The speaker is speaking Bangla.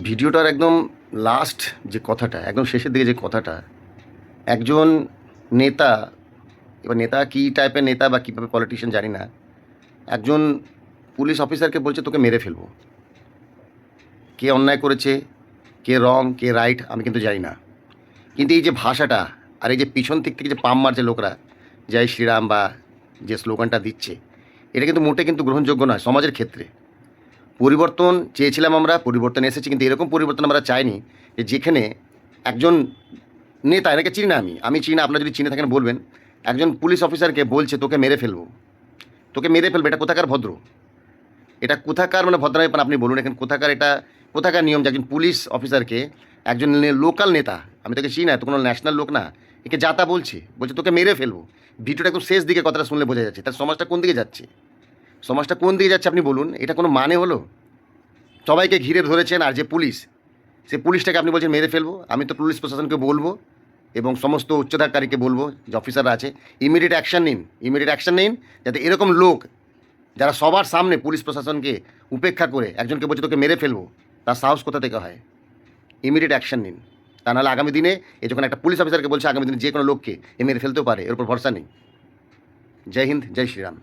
ভিডিওটার একদম লাস্ট যে কথাটা, একদম শেষের দিকে যে কথাটা, একজন নেতা, এবার নেতা কী টাইপের নেতা বা কীভাবে পলিটিশিয়ান জানি না, একজন পুলিশ অফিসারকে বলছে তোকে মেরে ফেলবো। কে অন্যায় করেছে, কে রং, কে রাইট, আমি কিন্তু জানি না, কিন্তু এই যে ভাষাটা আর এই যে পিছন দিক থেকে যে পাম মারছে লোকরা, জয় শ্রীরাম বা যে স্লোগানটা দিচ্ছে, এটা কিন্তু মোটে কিন্তু গ্রহণযোগ্য নয় সমাজের ক্ষেত্রে। পরিবর্তন চেয়েছিলাম আমরা, পরিবর্তন এসেছে, কিন্তু এরকম পরিবর্তন আমরা চাইনি যে যেখানে একজন নেতা, এনাকে চিনি না, আমি চিনি না, আপনারা যদি চিনে থাকেন বলবেন, একজন পুলিশ অফিসারকে বলছে তোকে মেরে ফেলবো, তোকে মেরে ফেলবে। এটা কোথাকার ভদ্র, এটা কোথাকার মানে ভদ্রামী পান আপনি বলুন, এখানে কোথাকার, এটা কোথাকার নিয়ম যে একজন পুলিশ অফিসারকে একজন লোকাল নেতা, আমি তোকে চিনি না, তো কোনো ন্যাশনাল লোক না, একে যাতা বলছে তোকে মেরে ফেলবো। ভিডিওটা একদম শেষ দিকে কথাটা শুনলে বোঝা যাচ্ছে তার সমাজটা কোন দিকে যাচ্ছে, সমাজটা কোন দিকে যাচ্ছে আপনি বলুন। এটা কোনো মানে হলো? সবাইকে ঘিরে ধরেছেন, আর যে পুলিশ, সে পুলিশটাকে আপনি বলছেন মেরে ফেলবো। আমি তো পুলিশ প্রশাসনকে বলবো এবং সমস্ত উচ্চতাধিকারীকে বলবো, যে অফিসাররা আছে, ইমিডিয়েট অ্যাকশান নিন, যাতে এরকম লোক যারা সবার সামনে পুলিশ প্রশাসনকে উপেক্ষা করে একজনকে বলছে তোকে মেরে ফেলবো, তার সাহস কোথা থেকে হয়? ইমিডিয়েট অ্যাকশান নিন, তা নাহলে আগামী দিনে এই যখন একটা পুলিশ অফিসারকে বলছে আগামী দিনে যে কোনো লোককে এ মেরে ফেলতেও পারে, এর উপর ভরসা নেই। জয় হিন্দ, জয় শ্রীরাম।